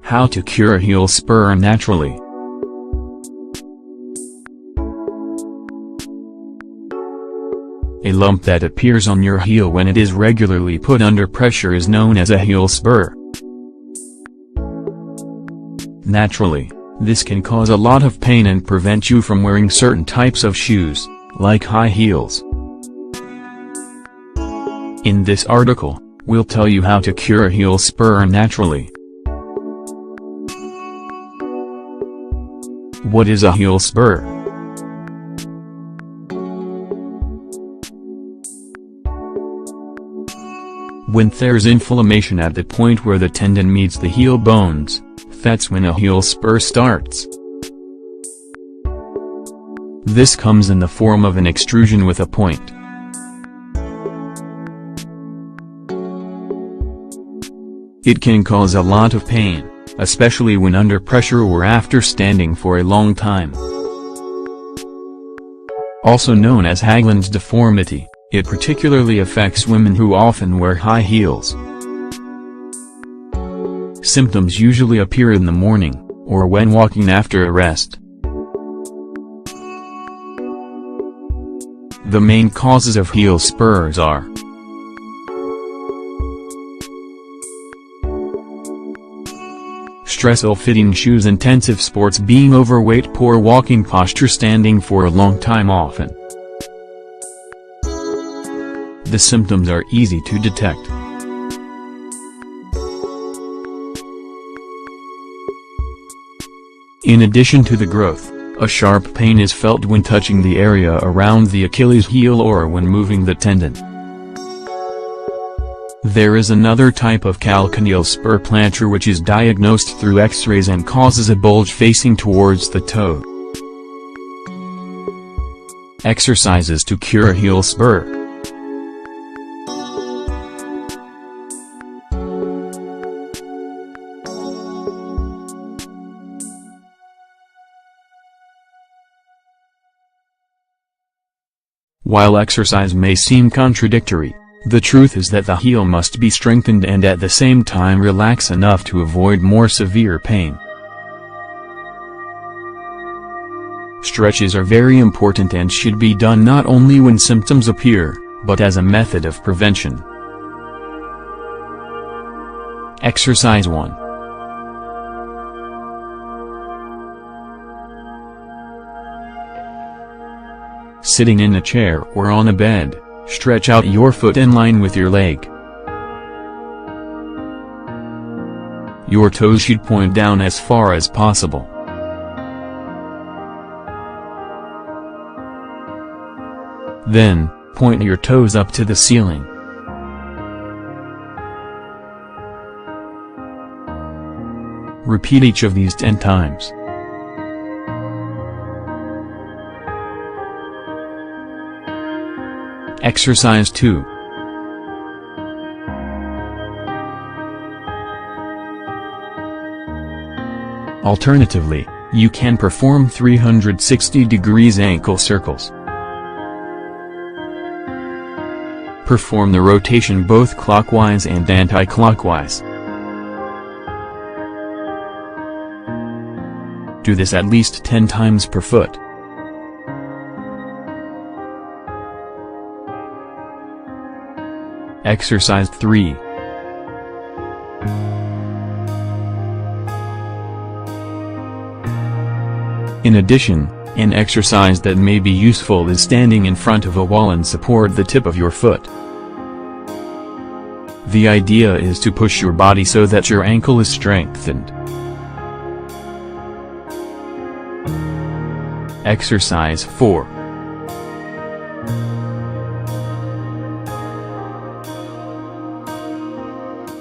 How to cure heel spur naturally. A lump that appears on your heel when it is regularly put under pressure is known as a heel spur. Naturally, this can cause a lot of pain and prevent you from wearing certain types of shoes, like high heels. In this article, we'll tell you how to cure a heel spur naturally. What is a heel spur? When there's inflammation at the point where the tendon meets the heel bones, that's when a heel spur starts. This comes in the form of an extrusion with a point. It can cause a lot of pain, especially when under pressure or after standing for a long time. Also known as Haglund's deformity, it particularly affects women who often wear high heels. Symptoms usually appear in the morning, or when walking after a rest. The main causes of heel spurs are stress, ill-fitting shoes, intensive sports, being overweight, poor walking posture, standing for a long time often. The symptoms are easy to detect. In addition to the growth, a sharp pain is felt when touching the area around the Achilles heel or when moving the tendon. There is another type of calcaneal spur plantar which is diagnosed through X-rays and causes a bulge facing towards the toe. Exercises to cure a heel spur. While exercise may seem contradictory, the truth is that the heel must be strengthened and at the same time relax enough to avoid more severe pain. Stretches are very important and should be done not only when symptoms appear, but as a method of prevention. Exercise 1. Sitting in a chair or on a bed, stretch out your foot in line with your leg. Your toes should point down as far as possible. Then, point your toes up to the ceiling. Repeat each of these 10 times. Exercise 2. Alternatively, you can perform 360 degrees ankle circles. Perform the rotation both clockwise and anti-clockwise. Do this at least 10 times per foot. Exercise 3. In addition, an exercise that may be useful is standing in front of a wall and support the tip of your foot. The idea is to push your body so that your ankle is strengthened. Exercise 4.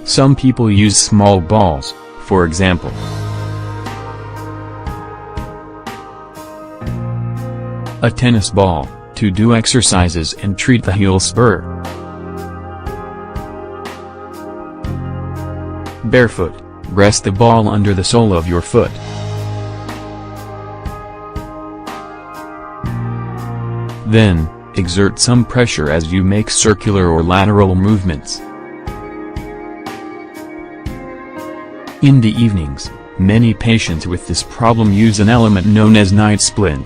Some people use small balls, for example. A tennis ball, to do exercises and treat the heel spur. Barefoot, rest the ball under the sole of your foot. Then, exert some pressure as you make circular or lateral movements. In the evenings, many patients with this problem use an element known as night splint.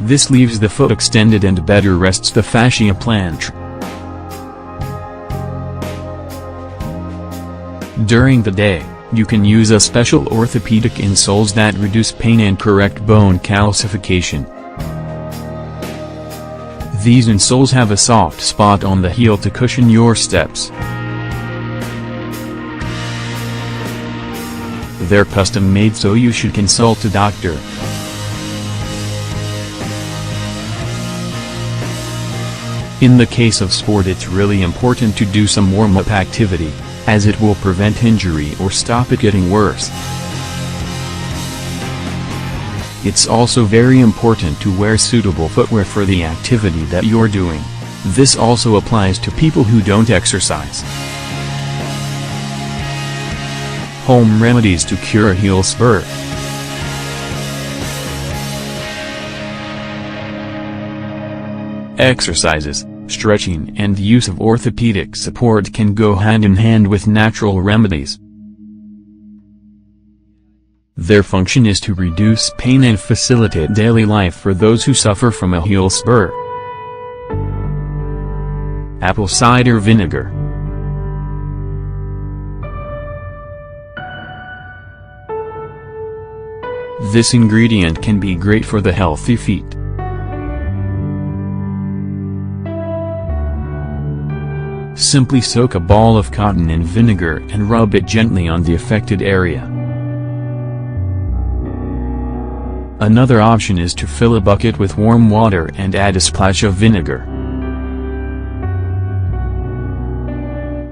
This leaves the foot extended and better rests the fascia plantar. During the day, you can use a special orthopedic insoles that reduce pain and correct bone calcification. These insoles have a soft spot on the heel to cushion your steps. They're custom made, so you should consult a doctor. In the case of sport, it's really important to do some warm-up activity, as it will prevent injury or stop it getting worse. It's also very important to wear suitable footwear for the activity that you're doing. This also applies to people who don't exercise. Home remedies to cure heel spur. Exercises, stretching and the use of orthopedic support can go hand in hand with natural remedies. Their function is to reduce pain and facilitate daily life for those who suffer from a heel spur. Apple cider vinegar. This ingredient can be great for the healthy feet. Simply soak a ball of cotton in vinegar and rub it gently on the affected area. Another option is to fill a bucket with warm water and add a splash of vinegar.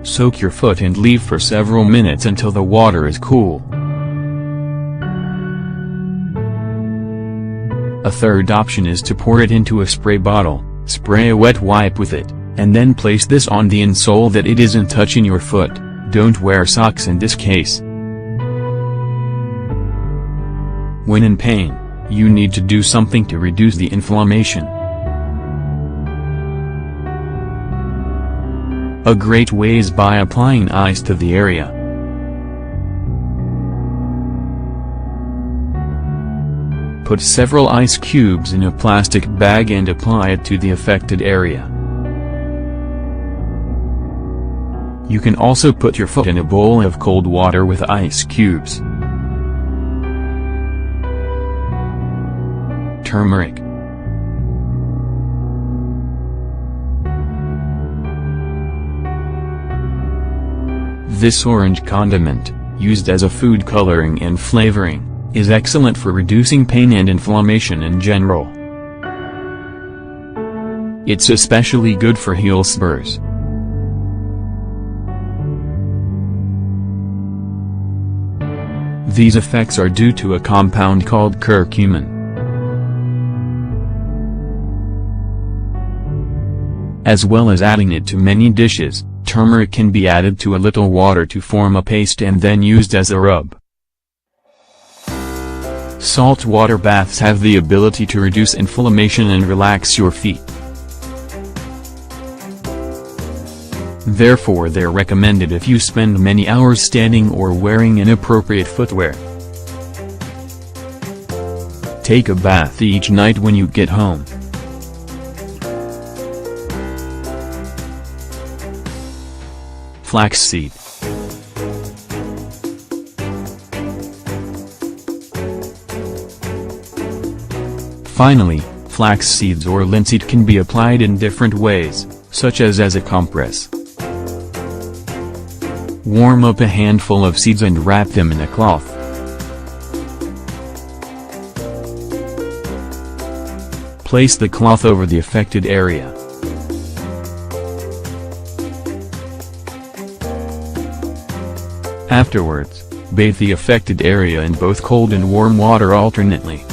Soak your foot and leave for several minutes until the water is cool. A third option is to pour it into a spray bottle, spray a wet wipe with it, and then place this on the insole that it isn't touching your foot. Don't wear socks in this case. When in pain, you need to do something to reduce the inflammation. A great way is by applying ice to the area. Put several ice cubes in a plastic bag and apply it to the affected area. You can also put your foot in a bowl of cold water with ice cubes. Turmeric. This orange condiment, used as a food coloring and flavoring, is excellent for reducing pain and inflammation in general. It's especially good for heel spurs. These effects are due to a compound called curcumin. As well as adding it to many dishes, turmeric can be added to a little water to form a paste and then used as a rub. Salt water baths have the ability to reduce inflammation and relax your feet. Therefore, they're recommended if you spend many hours standing or wearing inappropriate footwear. Take a bath each night when you get home. Flaxseed. Finally, flax seeds or linseed can be applied in different ways, such as a compress. Warm up a handful of seeds and wrap them in a cloth. Place the cloth over the affected area. Afterwards, bathe the affected area in both cold and warm water alternately.